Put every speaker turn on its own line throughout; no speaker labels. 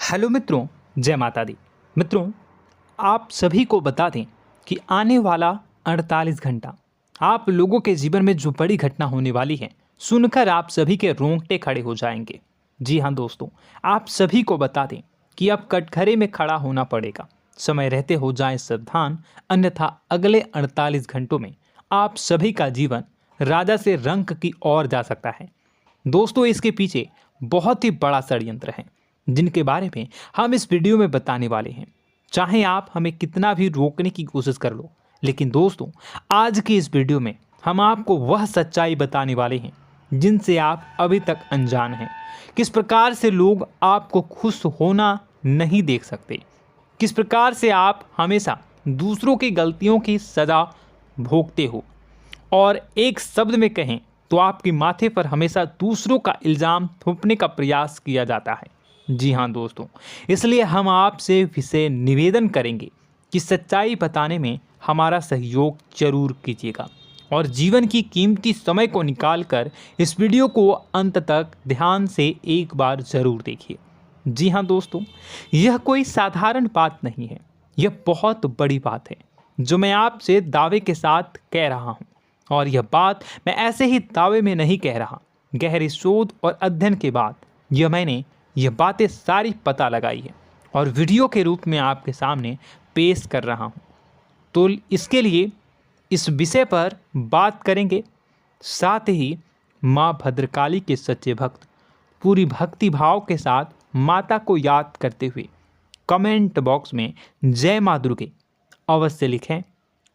Hello मित्रों, जय माता दी। मित्रों, आप सभी को बता दें कि आने वाला 48 घंटा आप लोगों के जीवन में जो बड़ी घटना होने वाली है, सुनकर आप सभी के रोंगटे खड़े हो जाएंगे। जी हाँ दोस्तों, आप सभी को बता दें कि अब कटघरे में खड़ा होना पड़ेगा। समय रहते हो जाएं सावधान, अन्यथा अगले 48 घंटों में आप सभी का जीवन राजा से रंक की ओर जा सकता है। दोस्तों, इसके पीछे बहुत ही बड़ा षड्यंत्र है जिनके बारे में हम इस वीडियो में बताने वाले हैं। चाहे आप हमें कितना भी रोकने की कोशिश कर लो, लेकिन दोस्तों आज की इस वीडियो में हम आपको वह सच्चाई बताने वाले हैं जिनसे आप अभी तक अनजान हैं। किस प्रकार से लोग आपको खुश होना नहीं देख सकते, किस प्रकार से आप हमेशा दूसरों की गलतियों की सज़ा भोगते हो, और एक शब्द में कहें तो आपके माथे पर हमेशा दूसरों का इल्ज़ाम थोपने का प्रयास किया जाता है। जी हाँ दोस्तों, इसलिए हम आपसे विशेष निवेदन करेंगे कि सच्चाई बताने में हमारा सहयोग जरूर कीजिएगा और जीवन की कीमती समय को निकालकर इस वीडियो को अंत तक ध्यान से एक बार ज़रूर देखिए। जी हाँ दोस्तों, यह कोई साधारण बात नहीं है, यह बहुत बड़ी बात है जो मैं आपसे दावे के साथ कह रहा हूँ। और यह बात मैं ऐसे ही दावे में नहीं कह रहा, गहरी शोध और अध्ययन के बाद मैंने यह बातें सारी पता लगाई है और वीडियो के रूप में आपके सामने पेश कर रहा हूँ। तो इसके लिए इस विषय पर बात करेंगे। साथ ही माँ भद्रकाली के सच्चे भक्त पूरी भक्ति भाव के साथ माता को याद करते हुए कमेंट बॉक्स में जय माँ दुर्गे अवश्य लिखें।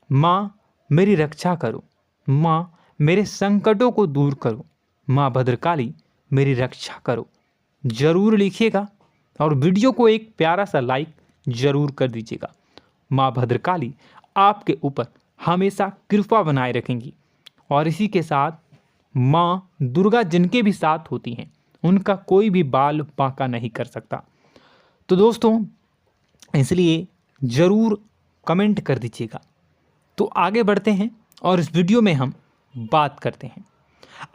माँ मेरी रक्षा करो, माँ मेरे संकटों को दूर करो, माँ भद्रकाली मेरी रक्षा करो, ज़रूर लिखिएगा और वीडियो को एक प्यारा सा लाइक ज़रूर कर दीजिएगा। माँ भद्रकाली आपके ऊपर हमेशा कृपा बनाए रखेंगी और इसी के साथ माँ दुर्गा जिनके भी साथ होती हैं उनका कोई भी बाल बांका नहीं कर सकता। तो दोस्तों, इसलिए ज़रूर कमेंट कर दीजिएगा। तो आगे बढ़ते हैं और इस वीडियो में हम बात करते हैं,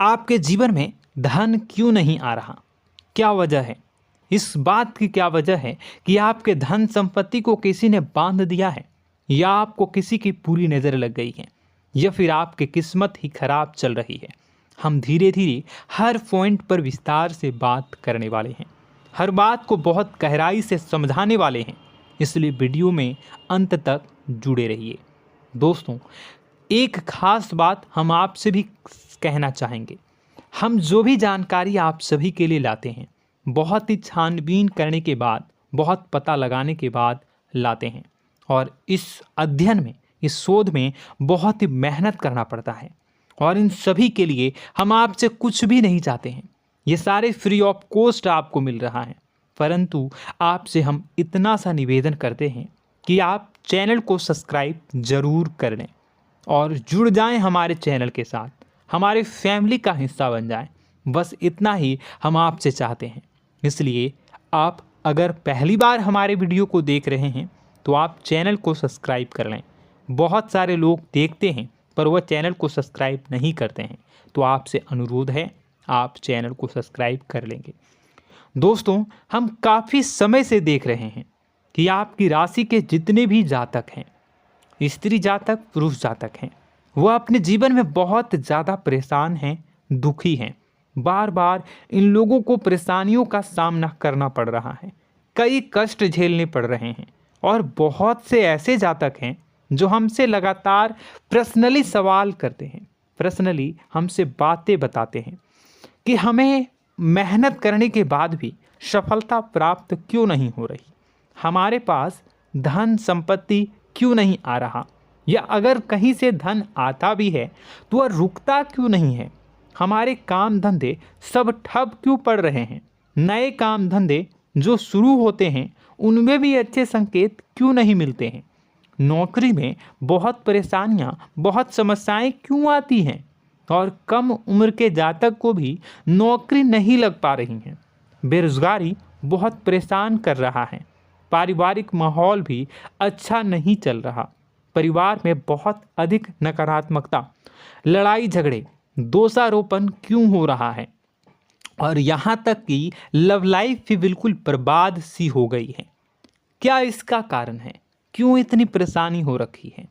आपके जीवन में धन क्यों नहीं आ रहा, क्या वजह है। इस बात की क्या वजह है कि आपके धन संपत्ति को किसी ने बांध दिया है, या आपको किसी की पूरी नज़र लग गई है, या फिर आपकी किस्मत ही खराब चल रही है। हम धीरे धीरे हर पॉइंट पर विस्तार से बात करने वाले हैं, हर बात को बहुत गहराई से समझाने वाले हैं, इसलिए वीडियो में अंत तक जुड़े रहिए। दोस्तों, एक खास बात हम आपसे भी कहना चाहेंगे, हम जो भी जानकारी आप सभी के लिए लाते हैं बहुत ही छानबीन करने के बाद, बहुत पता लगाने के बाद लाते हैं, और इस अध्ययन में, इस शोध में बहुत ही मेहनत करना पड़ता है। और इन सभी के लिए हम आपसे कुछ भी नहीं चाहते हैं, ये सारे फ्री ऑफ कॉस्ट आपको मिल रहा है। परंतु आपसे हम इतना सा निवेदन करते हैं कि आप चैनल को सब्सक्राइब ज़रूर कर लें और जुड़ जाएं हमारे चैनल के साथ, हमारे फैमिली का हिस्सा बन जाएं। बस इतना ही हम आपसे चाहते हैं। इसलिए आप अगर पहली बार हमारे वीडियो को देख रहे हैं तो आप चैनल को सब्सक्राइब कर लें। बहुत सारे लोग देखते हैं पर वह चैनल को सब्सक्राइब नहीं करते हैं, तो आपसे अनुरोध है आप चैनल को सब्सक्राइब कर लेंगे। दोस्तों, हम काफ़ी समय से देख रहे हैं कि आपकी राशि के जितने भी जातक हैं, स्त्री जातक पुरुष जातक हैं, वह अपने जीवन में बहुत ज़्यादा परेशान हैं, दुखी हैं। बार बार इन लोगों को परेशानियों का सामना करना पड़ रहा है, कई कष्ट झेलने पड़ रहे हैं। और बहुत से ऐसे जातक हैं जो हमसे लगातार पर्सनली सवाल करते हैं, पर्सनली हमसे बातें बताते हैं कि हमें मेहनत करने के बाद भी सफलता प्राप्त क्यों नहीं हो रही, हमारे पास धन संपत्ति क्यों नहीं आ रहा, या अगर कहीं से धन आता भी है तो वह रुकता क्यों नहीं है, हमारे काम धंधे सब ठप क्यों पड़ रहे हैं, नए काम धंधे जो शुरू होते हैं उनमें भी अच्छे संकेत क्यों नहीं मिलते हैं, नौकरी में बहुत परेशानियां, बहुत समस्याएं क्यों आती हैं, और कम उम्र के जातक को भी नौकरी नहीं लग पा रही हैं, बेरोजगारी बहुत परेशान कर रहा है, पारिवारिक माहौल भी अच्छा नहीं चल रहा, परिवार में बहुत अधिक नकारात्मकता, लड़ाई झगड़े, दोषारोपण क्यों हो रहा है, और यहाँ तक कि लव लाइफ भी बिल्कुल बर्बाद सी हो गई है। क्या इसका कारण है? क्यों इतनी परेशानी हो रखी है?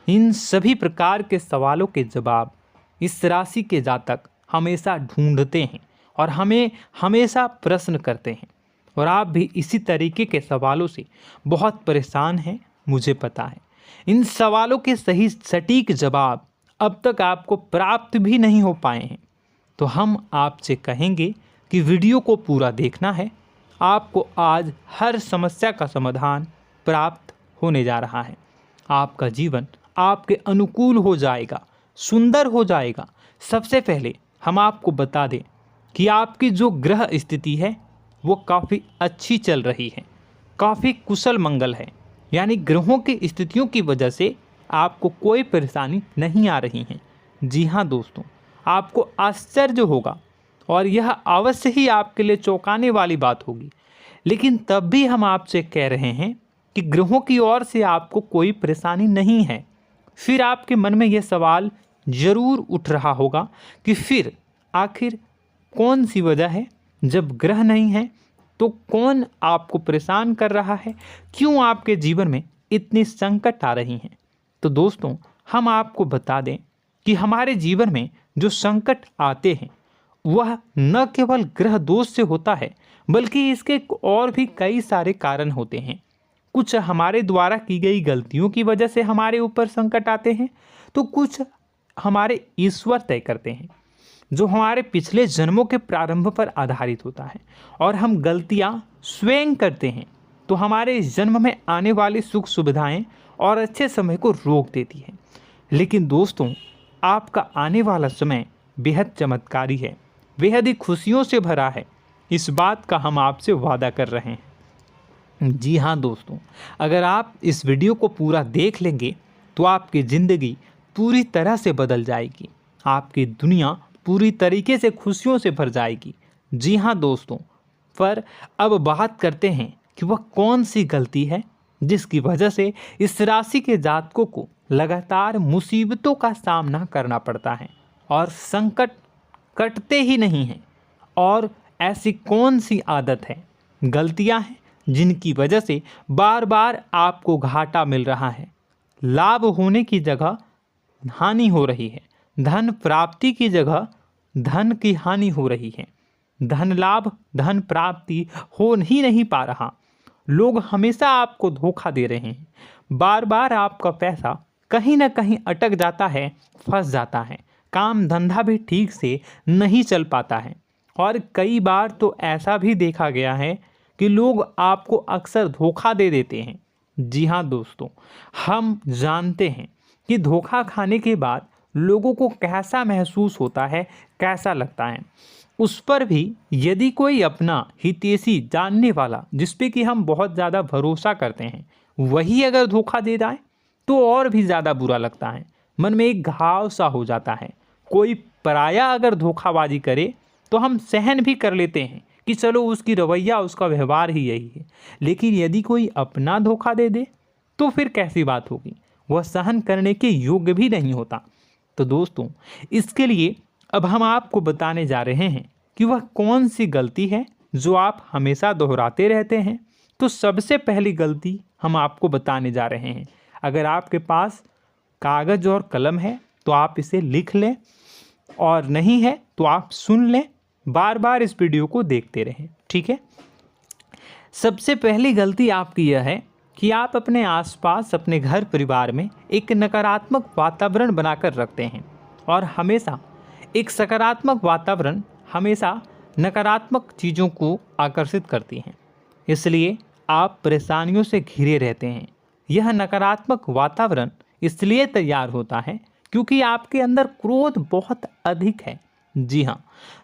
इन सभी प्रकार के सवालों के जवाब इस राशि के जातक हमेशा ढूंढते हैं और हमें हमेशा प्रश्न करते हैं। और आप भी इसी तरीके के सवालों से बहुत परेशान हैं, मुझे पता है। इन सवालों के सही सटीक जवाब अब तक आपको प्राप्त भी नहीं हो पाए हैं, तो हम आपसे कहेंगे कि वीडियो को पूरा देखना है। आपको आज हर समस्या का समाधान प्राप्त होने जा रहा है। आपका जीवन आपके अनुकूल हो जाएगा, सुंदर हो जाएगा। सबसे पहले हम आपको बता दें कि आपकी जो ग्रह स्थिति है वो काफ़ी अच्छी चल रही है, काफ़ी कुशल मंगल है। यानी ग्रहों की स्थितियों की वजह से आपको कोई परेशानी नहीं आ रही है। जी हाँ दोस्तों, आपको आश्चर्य होगा और यह अवश्य ही आपके लिए चौंकाने वाली बात होगी, लेकिन तब भी हम आपसे कह रहे हैं कि ग्रहों की ओर से आपको कोई परेशानी नहीं है। फिर आपके मन में यह सवाल जरूर उठ रहा होगा कि फिर आखिर कौन सी वजह है? जब ग्रह नहीं है तो कौन आपको परेशान कर रहा है? क्यों आपके जीवन में इतनी संकट आ रही हैं? तो दोस्तों, हम आपको बता दें कि हमारे जीवन में जो संकट आते हैं वह न केवल ग्रह दोष से होता है, बल्कि इसके और भी कई सारे कारण होते हैं। कुछ हमारे द्वारा की गई गलतियों की वजह से हमारे ऊपर संकट आते हैं, तो कुछ हमारे ईश्वर तय करते हैं, जो हमारे पिछले जन्मों के प्रारंभ पर आधारित होता है। और हम गलतियां स्वयं करते हैं तो हमारे इस जन्म में आने वाली सुख सुविधाएं और अच्छे समय को रोक देती है। लेकिन दोस्तों, आपका आने वाला समय बेहद चमत्कारी है, बेहद ही खुशियों से भरा है। इस बात का हम आपसे वादा कर रहे हैं। जी हाँ दोस्तों, अगर आप इस वीडियो को पूरा देख लेंगे तो आपकी ज़िंदगी पूरी तरह से बदल जाएगी, आपकी दुनिया पूरी तरीके से खुशियों से भर जाएगी। जी हाँ दोस्तों, पर अब बात करते हैं कि वह कौन सी गलती है जिसकी वजह से इस राशि के जातकों को लगातार मुसीबतों का सामना करना पड़ता है और संकट कटते ही नहीं हैं। और ऐसी कौन सी आदत है, गलतियां हैं जिनकी वजह से बार बार आपको घाटा मिल रहा है, लाभ होने की जगह हानि हो रही है, धन प्राप्ति की जगह धन की हानि हो रही है, धन लाभ धन प्राप्ति हो ही नहीं पा रहा, लोग हमेशा आपको धोखा दे रहे हैं, बार बार आपका पैसा कहीं ना कहीं अटक जाता है, फंस जाता है, काम धंधा भी ठीक से नहीं चल पाता है। और कई बार तो ऐसा भी देखा गया है कि लोग आपको अक्सर धोखा दे देते हैं। जी हाँ दोस्तों, हम जानते हैं कि धोखा खाने के बाद लोगों को कैसा महसूस होता है, कैसा लगता है। उस पर भी यदि कोई अपना हितैषी जानने वाला, जिस पे कि हम बहुत ज़्यादा भरोसा करते हैं, वही अगर धोखा दे जाए तो और भी ज़्यादा बुरा लगता है, मन में एक घाव सा हो जाता है। कोई पराया अगर धोखाबाजी करे तो हम सहन भी कर लेते हैं कि चलो उसकी रवैया उसका व्यवहार ही यही है, लेकिन यदि कोई अपना धोखा दे दे तो फिर कैसी बात होगी, वह सहन करने के योग्य भी नहीं होता। तो दोस्तों, इसके लिए अब हम आपको बताने जा रहे हैं कि वह कौन सी गलती है जो आप हमेशा दोहराते रहते हैं। तो सबसे पहली गलती हम आपको बताने जा रहे हैं। अगर आपके पास कागज़ और कलम है तो आप इसे लिख लें, और नहीं है तो आप सुन लें, बार बार इस वीडियो को देखते रहें, ठीक है। सबसे पहली गलती आपकी यह है कि आप अपने आसपास, अपने घर परिवार में एक नकारात्मक वातावरण बनाकर रखते हैं, और हमेशा एक सकारात्मक वातावरण हमेशा नकारात्मक चीज़ों को आकर्षित करती हैं। इसलिए आप परेशानियों से घिरे रहते हैं। यह नकारात्मक वातावरण इसलिए तैयार होता है क्योंकि आपके अंदर क्रोध बहुत अधिक है। जी हाँ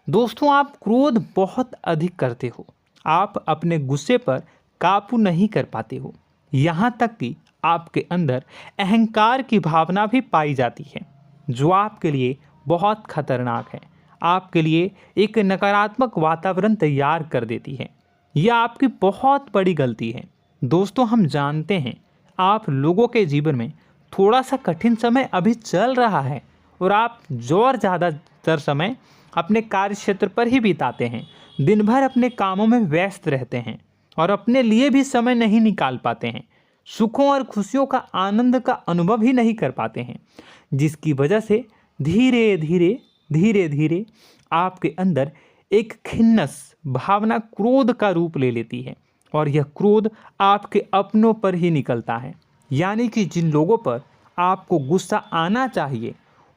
दोस्तों, आप क्रोध बहुत अधिक करते हो, आप अपने गुस्से पर काबू नहीं कर पाते हो, यहाँ तक कि आपके अंदर अहंकार की भावना भी पाई जाती है, जो आपके लिए बहुत खतरनाक है, आपके लिए एक नकारात्मक वातावरण तैयार कर देती है। यह आपकी बहुत बड़ी गलती है। दोस्तों, हम जानते हैं आप लोगों के जीवन में थोड़ा सा कठिन समय अभी चल रहा है और आप जोर ज़्यादा अधिकतर समय अपने कार्य क्षेत्र पर ही बिताते हैं, दिन भर अपने कामों में व्यस्त रहते हैं और अपने लिए भी समय नहीं निकाल पाते हैं, सुखों और खुशियों का आनंद का अनुभव ही नहीं कर पाते हैं, जिसकी वजह से धीरे धीरे आपके अंदर एक खिन्नस भावना क्रोध का रूप ले लेती है और यह क्रोध आपके अपनों पर ही निकलता है। यानी कि जिन लोगों पर आपको गुस्सा आना चाहिए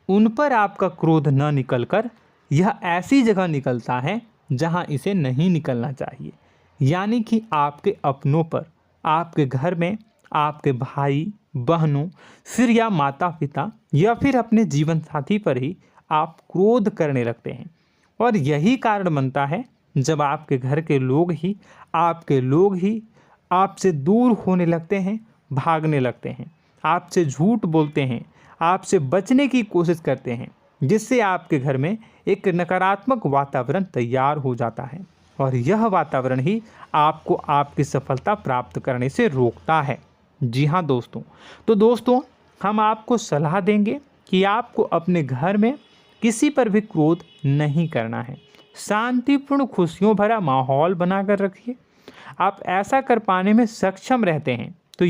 उन पर आपका क्रोध न निकलकर यह ऐसी जगह निकलता है जहां इसे नहीं निकलना चाहिए। यानी कि आपके अपनों पर, आपके घर में आपके भाई बहनों, फिर या माता पिता या फिर अपने जीवन साथी पर ही आप क्रोध करने लगते हैं। और यही कारण बनता है जब आपके घर के लोग ही आपसे दूर होने लगते हैं, भागने लगते हैं, आपसे झूठ बोलते हैं, आपसे बचने की कोशिश करते हैं, जिससे आपके घर में एक नकारात्मक वातावरण तैयार हो जाता है और यह वातावरण ही आपको आपकी सफलता प्राप्त करने से रोकता है। जी हाँ दोस्तों, तो दोस्तों हम आपको सलाह देंगे कि आपको अपने घर में किसी पर भी क्रोध नहीं करना है। शांतिपूर्ण खुशियों भरा माहौल बनाकर रखिए। आप ऐसा कर पाने में सक्षम रहते हैं तो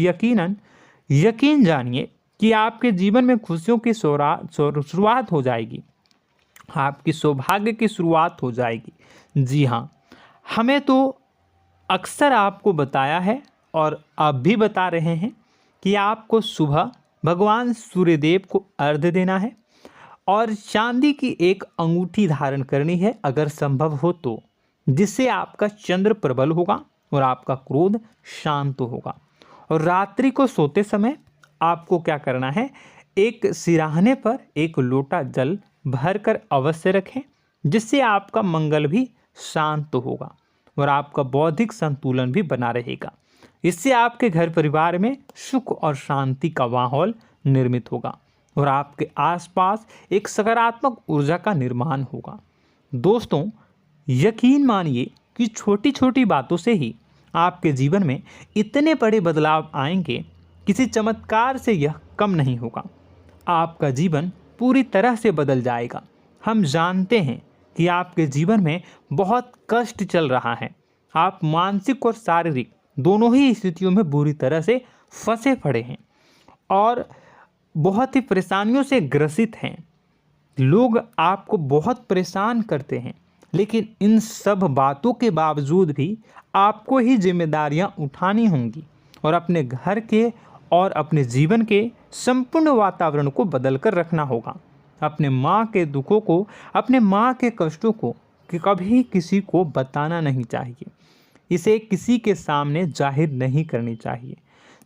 यकीन जानिए कि आपके जीवन में खुशियों की शुरुआत हो जाएगी, आपकी सौभाग्य की शुरुआत हो जाएगी। जी हाँ, हमें तो अक्सर आपको बताया है और अब भी बता रहे हैं कि आपको सुबह भगवान सूर्यदेव को अर्घ्य देना है और चांदी की एक अंगूठी धारण करनी है अगर संभव हो तो, जिससे आपका चंद्र प्रबल होगा और आपका क्रोध शांत होगा। और रात्रि को सोते समय आपको क्या करना है, एक सिराहने पर एक लोटा जल भरकर अवश्य रखें, जिससे आपका मंगल भी शांत होगा और आपका बौद्धिक संतुलन भी बना रहेगा। इससे आपके घर परिवार में सुख और शांति का माहौल निर्मित होगा और आपके आसपास एक सकारात्मक ऊर्जा का निर्माण होगा। दोस्तों यकीन मानिए कि छोटी छोटी बातों से ही आपके जीवन में इतने बड़े बदलाव आएंगे, किसी चमत्कार से यह कम नहीं होगा। आपका जीवन पूरी तरह से बदल जाएगा। हम जानते हैं कि आपके जीवन में बहुत कष्ट चल रहा है, आप मानसिक और शारीरिक दोनों ही स्थितियों में बुरी तरह से फंसे पड़े हैं और बहुत ही परेशानियों से ग्रसित हैं। लोग आपको बहुत परेशान करते हैं, लेकिन इन सब बातों के बावजूद भी आपको ही जिम्मेदारियां उठानी होंगी और अपने घर के और अपने जीवन के संपूर्ण वातावरण को बदल कर रखना होगा। अपने माँ के दुखों को, अपने माँ के कष्टों को कभी किसी को बताना नहीं चाहिए, इसे किसी के सामने जाहिर नहीं करनी चाहिए।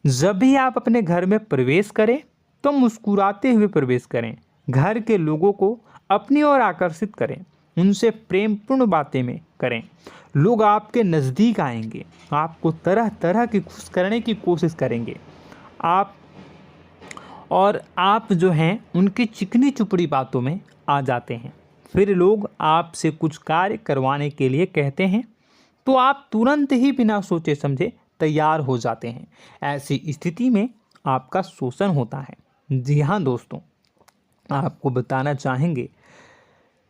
जब भी आप अपने घर में प्रवेश करें तो मुस्कुराते हुए प्रवेश करें, घर के लोगों को अपनी ओर आकर्षित करें, उनसे प्रेमपूर्ण बातें में करें। लोग आपके नज़दीक आएंगे, आपको तरह तरह की खुश करने की कोशिश करेंगे। आप जो हैं उनकी चिकनी चुपड़ी बातों में आ जाते हैं। फिर लोग आपसे कुछ कार्य करवाने के लिए कहते हैं तो आप तुरंत ही बिना सोचे समझे तैयार हो जाते हैं। ऐसी स्थिति में आपका शोषण होता है। जी हाँ दोस्तों, आपको बताना चाहेंगे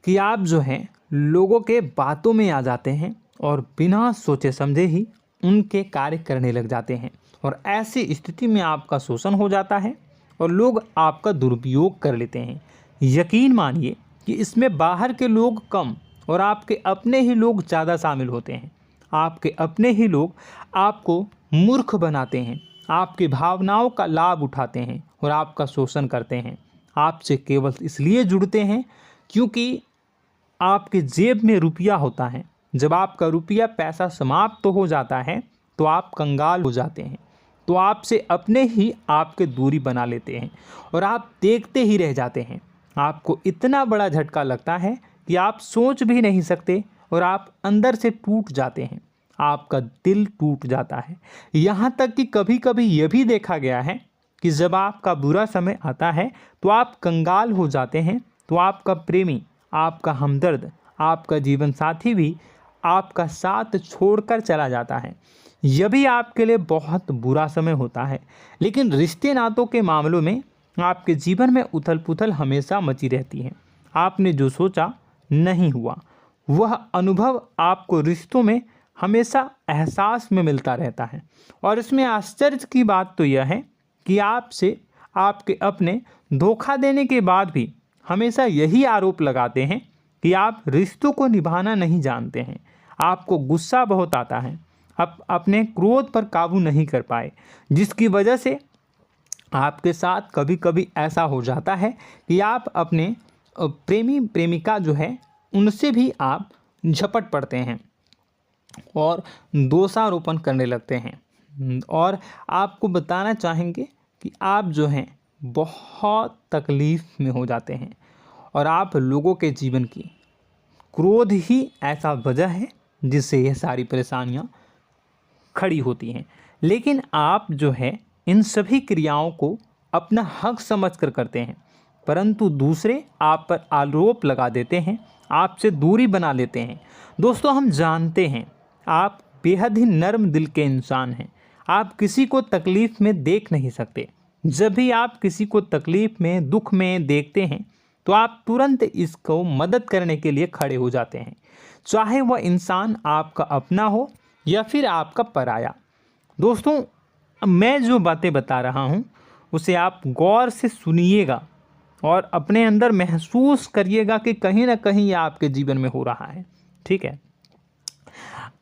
कि आप जो हैं लोगों के बातों में आ जाते हैं और बिना सोचे समझे ही उनके कार्य करने लग जाते हैं और ऐसी स्थिति में आपका शोषण हो जाता है और लोग आपका दुरुपयोग कर लेते हैं। यकीन मानिए कि इसमें बाहर के लोग कम और आपके अपने ही लोग ज़्यादा शामिल होते हैं। आपके अपने ही लोग आपको मूर्ख बनाते हैं, आपकी भावनाओं का लाभ उठाते हैं और आपका शोषण करते हैं। आपसे केवल इसलिए जुड़ते हैं क्योंकि आपके जेब में रुपया होता है। जब आपका रुपया पैसा समाप्त हो जाता है तो आप कंगाल हो जाते हैं, तो आपसे अपने ही आपके दूरी बना लेते हैं और आप देखते ही रह जाते हैं। आपको इतना बड़ा झटका लगता है कि आप सोच भी नहीं सकते और आप अंदर से टूट जाते हैं, आपका दिल टूट जाता है। यहाँ तक कि कभी कभी यह भी देखा गया है कि जब आपका बुरा समय आता है तो आप कंगाल हो जाते हैं, तो आपका प्रेमी, आपका हमदर्द, आपका जीवन साथी भी आपका साथ छोड़कर चला जाता है। यह भी आपके लिए बहुत बुरा समय होता है। लेकिन रिश्ते नातों के मामलों में आपके जीवन में उथल पुथल हमेशा मची रहती है। आपने जो सोचा नहीं हुआ। वह अनुभव आपको रिश्तों में हमेशा एहसास में मिलता रहता है। और इसमें आश्चर्य की बात तो यह है कि आपसे आपके अपने धोखा देने के बाद भी हमेशा यही आरोप लगाते हैं कि आप रिश्तों को निभाना नहीं जानते हैं। आपको गुस्सा बहुत आता है, आप अपने क्रोध पर काबू नहीं कर पाए, जिसकी वजह से आपके साथ कभी कभी ऐसा हो जाता है कि आप अपने प्रेमी प्रेमिका जो है उनसे भी आप झपट पड़ते हैं और दोषारोपण करने लगते हैं। और आपको बताना चाहेंगे कि आप जो हैं बहुत तकलीफ़ में हो जाते हैं और आप लोगों के जीवन की क्रोध ही ऐसा वजह है जिससे ये सारी परेशानियां खड़ी होती हैं। लेकिन आप जो है इन सभी क्रियाओं को अपना हक समझकर करते हैं, परंतु दूसरे आप पर आरोप लगा देते हैं, आपसे दूरी बना लेते हैं। दोस्तों, हम जानते हैं आप बेहद ही नर्म दिल के इंसान हैं। आप किसी को तकलीफ़ में देख नहीं सकते। जब भी आप किसी को तकलीफ़ में, दुख में देखते हैं तो आप तुरंत इसको मदद करने के लिए खड़े हो जाते हैं, चाहे वह इंसान आपका अपना हो या फिर आपका पराया। दोस्तों, मैं जो बातें बता रहा हूँ उसे आप गौर से सुनिएगा और अपने अंदर महसूस करिएगा कि कहीं ना कहीं ये आपके जीवन में हो रहा है। ठीक है,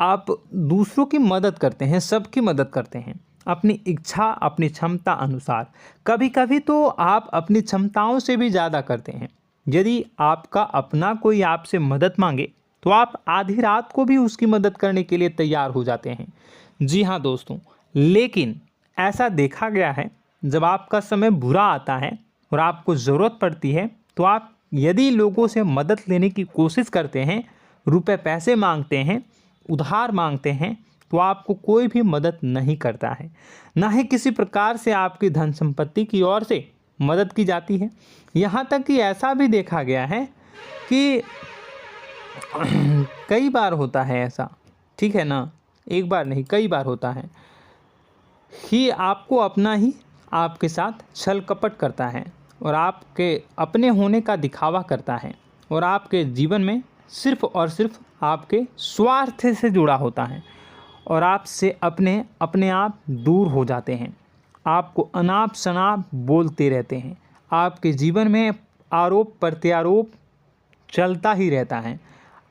आप दूसरों की मदद करते हैं, सबकी मदद करते हैं अपनी इच्छा, अपनी क्षमता अनुसार। कभी कभी तो आप अपनी क्षमताओं से भी ज़्यादा करते हैं। यदि आपका अपना कोई आपसे मदद मांगे तो आप आधी रात को भी उसकी मदद करने के लिए तैयार हो जाते हैं। जी हाँ दोस्तों, लेकिन ऐसा देखा गया है जब आपका समय बुरा आता है और आपको ज़रूरत पड़ती है तो आप यदि लोगों से मदद लेने की कोशिश करते हैं, रुपए पैसे मांगते हैं, उधार मांगते हैं, तो आपको कोई भी मदद नहीं करता है। ना ही किसी प्रकार से आपकी धन संपत्ति की ओर से मदद की जाती है। यहाँ तक कि ऐसा भी देखा गया है कि कई बार होता है ऐसा, ठीक है ना, एक बार नहीं कई बार होता है कि आपको अपना ही आपके साथ छल कपट करता है और आपके अपने होने का दिखावा करता है और आपके जीवन में सिर्फ और सिर्फ आपके स्वार्थ से जुड़ा होता है और आपसे अपने आप दूर हो जाते हैं। आपको अनाप शनाप बोलते रहते हैं। आपके जीवन में आरोप प्रत्यारोप चलता ही रहता है।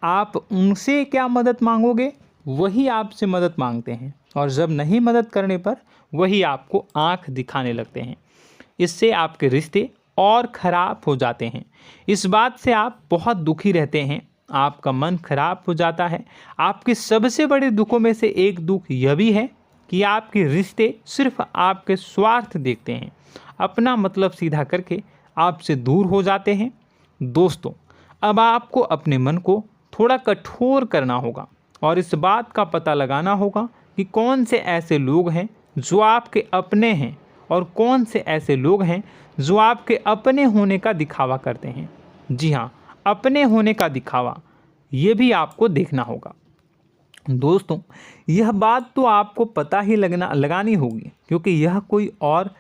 आप उनसे क्या मदद मांगोगे, वही आपसे मदद मांगते हैं और जब नहीं मदद करने पर वही आपको आंख दिखाने लगते हैं। इससे आपके रिश्ते और ख़राब हो जाते हैं। इस बात से आप बहुत दुखी रहते हैं, आपका मन खराब हो जाता है। आपके सबसे बड़े दुखों में से एक दुख यह भी है कि आपके रिश्ते सिर्फ आपके स्वार्थ देखते हैं, अपना मतलब सीधा करके आपसे दूर हो जाते हैं। दोस्तों, अब आपको अपने मन को थोड़ा कठोर करना होगा और इस बात का पता लगाना होगा कि कौन से ऐसे लोग हैं जो आपके अपने हैं और कौन से ऐसे लोग हैं जो आपके अपने होने का दिखावा करते हैं। जी हाँ, अपने होने का दिखावा, ये भी आपको देखना होगा। दोस्तों, यह बात तो आपको पता ही लगानी होगी, क्योंकि यह कोई और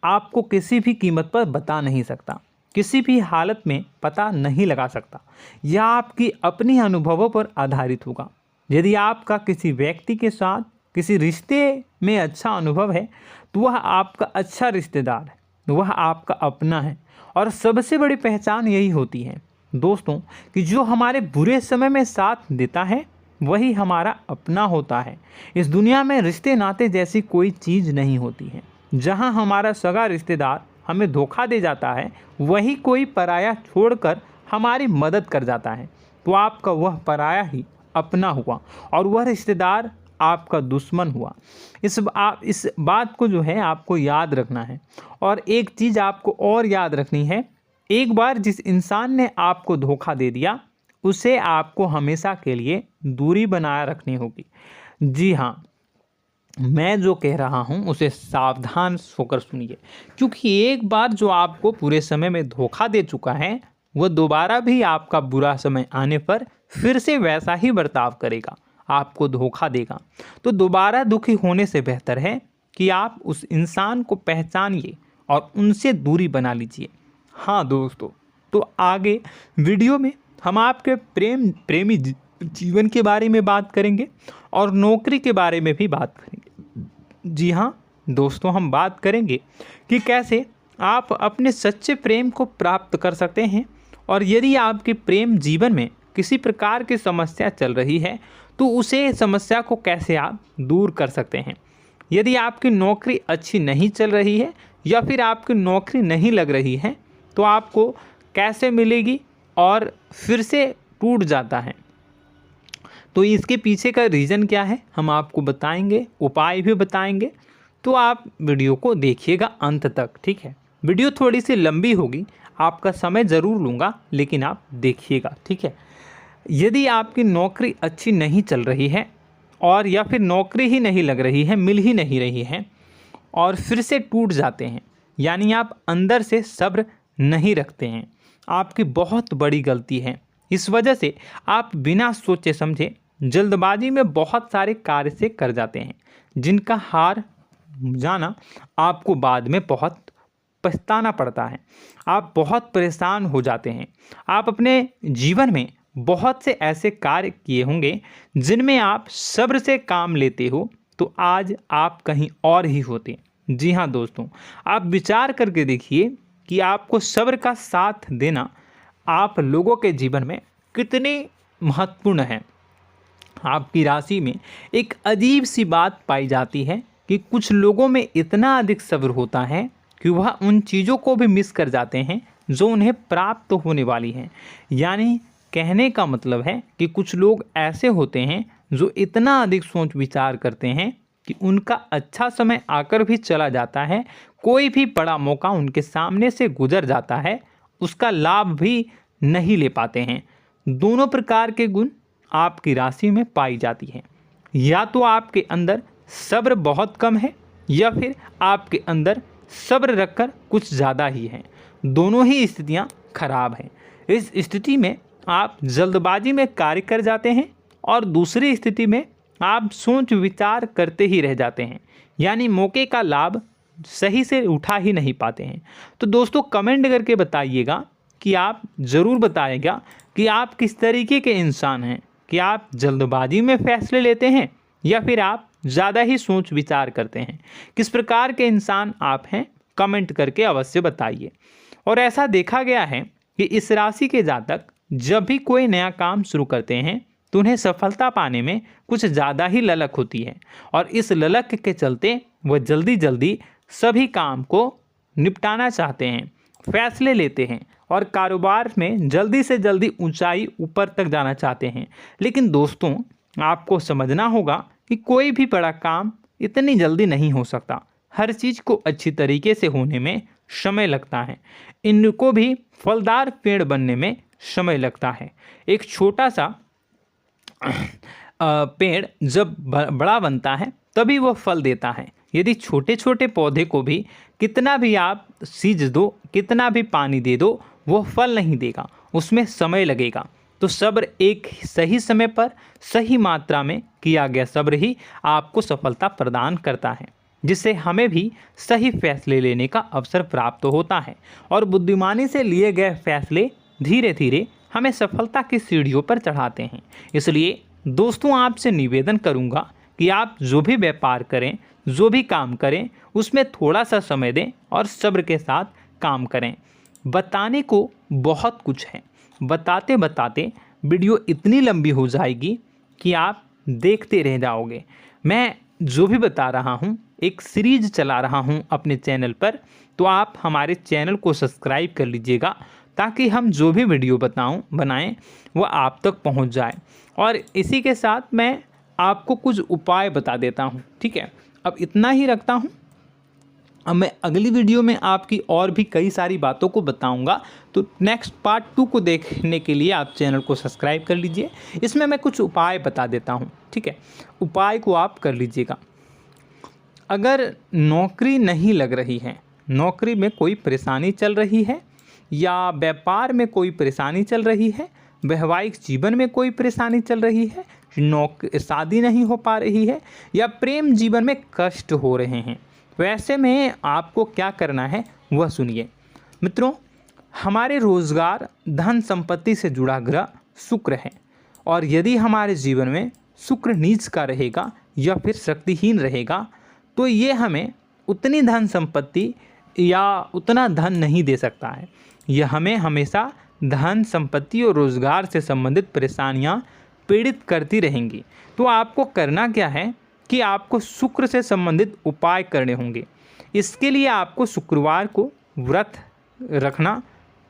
आपको किसी भी कीमत पर बता नहीं सकता, किसी भी हालत में पता नहीं लगा सकता। यह आपकी अपनी अनुभवों पर आधारित होगा। यदि आपका किसी व्यक्ति के साथ किसी रिश्ते में अच्छा अनुभव है तो वह आपका अच्छा रिश्तेदार है, वह आपका अपना है। और सबसे बड़ी पहचान यही होती है दोस्तों कि जो हमारे बुरे समय में साथ देता है वही हमारा अपना होता है। इस दुनिया में रिश्ते नाते जैसी कोई चीज़ नहीं होती है। जहां हमारा सगा रिश्तेदार हमें धोखा दे जाता है, वही कोई पराया छोड़कर हमारी मदद कर जाता है, तो आपका वह पराया ही अपना हुआ और वह रिश्तेदार आपका दुश्मन हुआ। इस बात को जो है आपको याद रखना है। और एक चीज़ आपको और याद रखनी है, एक बार जिस इंसान ने आपको धोखा दे दिया उसे आपको हमेशा के लिए दूरी बनाए रखनी होगी। जी हाँ, मैं जो कह रहा हूँ उसे सावधान होकर सुनिए, क्योंकि एक बार जो आपको पूरे समय में धोखा दे चुका है वह दोबारा भी आपका बुरा समय आने पर फिर से वैसा ही बर्ताव करेगा, आपको धोखा देगा। तो दोबारा दुखी होने से बेहतर है कि आप उस इंसान को पहचानिए और उनसे दूरी बना लीजिए। हाँ दोस्तों, तो आगे वीडियो में हम आपके प्रेमी जीवन के बारे में बात करेंगे और नौकरी के बारे में भी बात करेंगे। जी हाँ दोस्तों, हम बात करेंगे कि कैसे आप अपने सच्चे प्रेम को प्राप्त कर सकते हैं, और यदि आपके प्रेम जीवन में किसी प्रकार की समस्या चल रही है तो उसे समस्या को कैसे आप दूर कर सकते हैं। यदि आपकी नौकरी अच्छी नहीं चल रही है या फिर आपकी नौकरी नहीं लग रही है तो आपको कैसे मिलेगी और फिर से टूट जाता है, तो इसके पीछे का रीज़न क्या है हम आपको बताएंगे, उपाय भी बताएंगे। तो आप वीडियो को देखिएगा अंत तक, ठीक है। वीडियो थोड़ी सी लंबी होगी, आपका समय ज़रूर लूँगा, लेकिन आप देखिएगा, ठीक है। यदि आपकी नौकरी अच्छी नहीं चल रही है और या फिर नौकरी ही नहीं लग रही है, मिल ही नहीं रही है और फिर से टूट जाते हैं, यानी आप अंदर से सब्र नहीं रखते हैं, आपकी बहुत बड़ी गलती है। इस वजह से आप बिना सोचे समझे जल्दबाजी में बहुत सारे कार्य से कर जाते हैं, जिनका हार जाना आपको बाद में बहुत पछताना पड़ता है। आप बहुत परेशान हो जाते हैं। आप अपने जीवन में बहुत से ऐसे कार्य किए होंगे जिनमें आप सब्र से काम लेते हो, तो आज आप कहीं और ही होते। जी हाँ दोस्तों, आप विचार करके देखिए कि आपको सब्र का साथ देना आप लोगों के जीवन में कितनी महत्वपूर्ण है। आपकी राशि में एक अजीब सी बात पाई जाती है कि कुछ लोगों में इतना अधिक सब्र होता है कि वह उन चीज़ों को भी मिस कर जाते हैं जो उन्हें प्राप्त होने वाली हैं। यानी कहने का मतलब है कि कुछ लोग ऐसे होते हैं जो इतना अधिक सोच विचार करते हैं कि उनका अच्छा समय आकर भी चला जाता है, कोई भी बड़ा मौका उनके सामने से गुजर जाता है, उसका लाभ भी नहीं ले पाते हैं। दोनों प्रकार के गुण आपकी राशि में पाई जाती हैं। या तो आपके अंदर सब्र बहुत कम है या फिर आपके अंदर सब्र रखकर कुछ ज़्यादा ही है। दोनों ही स्थितियाँ खराब हैं। इस स्थिति में आप जल्दबाजी में कार्य कर जाते हैं और दूसरी स्थिति में आप सोच विचार करते ही रह जाते हैं, यानी मौके का लाभ सही से उठा ही नहीं पाते हैं। तो दोस्तों कमेंट करके बताइएगा कि आप ज़रूर बताइएगा कि आप किस तरीके के इंसान हैं, कि आप जल्दबाजी में फैसले लेते हैं या फिर आप ज़्यादा ही सोच विचार करते हैं। किस प्रकार के इंसान आप हैं, कमेंट करके अवश्य बताइए। और ऐसा देखा गया है कि इस राशि के जातक जब भी कोई नया काम शुरू करते हैं तो उन्हें सफलता पाने में कुछ ज़्यादा ही ललक होती है, और इस ललक के चलते वह जल्दी जल्दी सभी काम को निपटाना चाहते हैं, फैसले लेते हैं और कारोबार में जल्दी से जल्दी ऊंचाई ऊपर तक जाना चाहते हैं। लेकिन दोस्तों आपको समझना होगा कि कोई भी बड़ा काम इतनी जल्दी नहीं हो सकता। हर चीज़ को अच्छी तरीके से होने में समय लगता है। इनको भी फलदार पेड़ बनने में समय लगता है। एक छोटा सा पेड़ जब बड़ा बनता है तभी वो फल देता है। यदि छोटे छोटे पौधे को भी कितना भी आप सींच दो, कितना भी पानी दे दो, वो फल नहीं देगा, उसमें समय लगेगा। तो सब्र एक सही समय पर सही मात्रा में किया गया सब्र ही आपको सफलता प्रदान करता है, जिससे हमें भी सही फैसले लेने का अवसर प्राप्त होता है। और बुद्धिमानी से लिए गए फैसले धीरे धीरे हमें सफलता की सीढ़ियों पर चढ़ाते हैं। इसलिए दोस्तों आपसे निवेदन करूंगा कि आप जो भी व्यापार करें, जो भी काम करें, उसमें थोड़ा सा समय दें और सब्र के साथ काम करें। बताने को बहुत कुछ है, बताते बताते वीडियो इतनी लंबी हो जाएगी कि आप देखते रह जाओगे। मैं जो भी बता रहा हूँ एक सीरीज चला रहा हूँ अपने चैनल पर, तो आप हमारे चैनल को सब्सक्राइब कर लीजिएगा ताकि हम जो भी वीडियो बनाएं वो आप तक पहुँच जाए। और इसी के साथ मैं आपको कुछ उपाय बता देता हूँ, ठीक है। अब इतना ही रखता हूँ। अब मैं अगली वीडियो में आपकी और भी कई सारी बातों को बताऊंगा। तो नेक्स्ट पार्ट 2 को देखने के लिए आप चैनल को सब्सक्राइब कर लीजिए। इसमें मैं कुछ उपाय बता देता हूं, ठीक है। उपाय को आप कर लीजिएगा। अगर नौकरी नहीं लग रही है, नौकरी में कोई परेशानी चल रही है, या व्यापार में कोई परेशानी चल रही है, वैवाहिक जीवन में कोई परेशानी चल रही है, शादी नहीं हो पा रही है, या प्रेम जीवन में कष्ट हो रहे हैं, वैसे में आपको क्या करना है वह सुनिए। मित्रों, हमारे रोजगार धन संपत्ति से जुड़ा ग्रह शुक्र है, और यदि हमारे जीवन में शुक्र नीच का रहेगा या फिर शक्तिहीन रहेगा तो ये हमें उतनी धन संपत्ति या उतना धन नहीं दे सकता है। यह हमें हमेशा धन संपत्ति और रोजगार से संबंधित परेशानियां पीड़ित करती रहेंगी। तो आपको करना क्या है कि आपको शुक्र से संबंधित उपाय करने होंगे। इसके लिए आपको शुक्रवार को व्रत रखना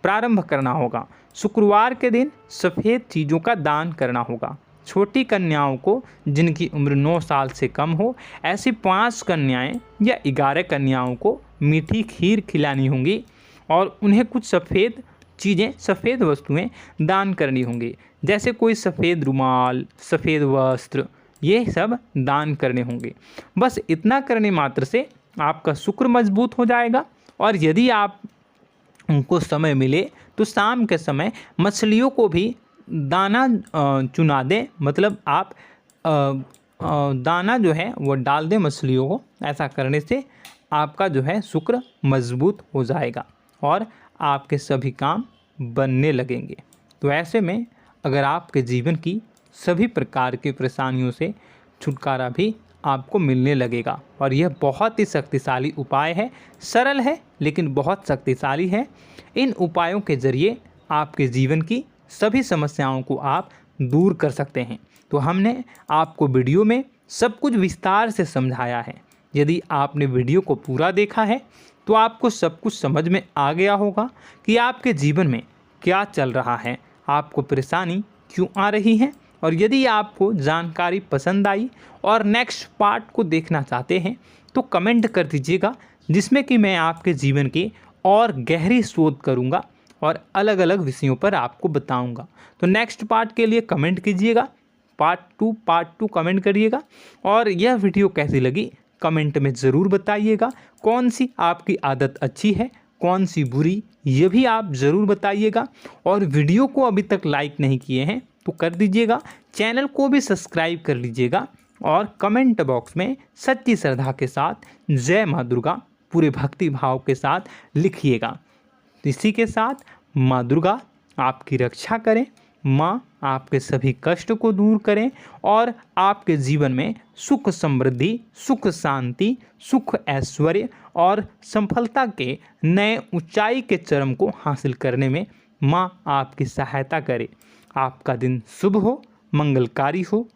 प्रारंभ करना होगा। शुक्रवार के दिन सफ़ेद चीज़ों का दान करना होगा। छोटी कन्याओं को जिनकी उम्र 9 साल से कम हो, ऐसी 5 कन्याएं या 11 कन्याओं को मीठी खीर खिलानी होंगी और उन्हें कुछ सफ़ेद चीज़ें, सफ़ेद वस्तुएं दान करनी होंगी, जैसे कोई सफ़ेद रुमाल, सफ़ेद वस्त्र, ये सब दान करने होंगे। बस इतना करने मात्र से आपका शुक्र मजबूत हो जाएगा। और यदि आप उनको समय मिले तो शाम के समय मछलियों को भी दाना चुना दें, मतलब आप दाना जो है वो डाल दें मछलियों को। ऐसा करने से आपका जो है शुक्र मजबूत हो जाएगा और आपके सभी काम बनने लगेंगे। तो ऐसे में अगर आपके जीवन की सभी प्रकार की परेशानियों से छुटकारा भी आपको मिलने लगेगा। और यह बहुत ही शक्तिशाली उपाय है, सरल है लेकिन बहुत शक्तिशाली है। इन उपायों के ज़रिए आपके जीवन की सभी समस्याओं को आप दूर कर सकते हैं। तो हमने आपको वीडियो में सब कुछ विस्तार से समझाया है। यदि आपने वीडियो को पूरा देखा है तो आपको सब कुछ समझ में आ गया होगा कि आपके जीवन में क्या चल रहा है, आपको परेशानी क्यों आ रही है। और यदि आपको जानकारी पसंद आई और नेक्स्ट पार्ट को देखना चाहते हैं तो कमेंट कर दीजिएगा, जिसमें कि मैं आपके जीवन की और गहरी शोध करूंगा और अलग अलग विषयों पर आपको बताऊंगा। तो नेक्स्ट पार्ट के लिए कमेंट कीजिएगा, पार्ट टू कमेंट करिएगा। और यह वीडियो कैसी लगी कमेंट में ज़रूर बताइएगा। कौन सी आपकी आदत अच्छी है, कौन सी बुरी, ये भी आप ज़रूर बताइएगा। और वीडियो को अभी तक लाइक नहीं किए हैं तो कर दीजिएगा, चैनल को भी सब्सक्राइब कर लीजिएगा और कमेंट बॉक्स में सच्ची श्रद्धा के साथ जय माँ दुर्गा पूरे भक्ति भाव के साथ लिखिएगा। इसी के साथ माँ दुर्गा आपकी रक्षा करें, माँ आपके सभी कष्ट को दूर करें और आपके जीवन में सुख समृद्धि, सुख शांति, सुख ऐश्वर्य और सफलता के नए ऊंचाई के चरम को हासिल करने में माँ आपकी सहायता करे। आपका दिन शुभ हो, मंगलकारी हो।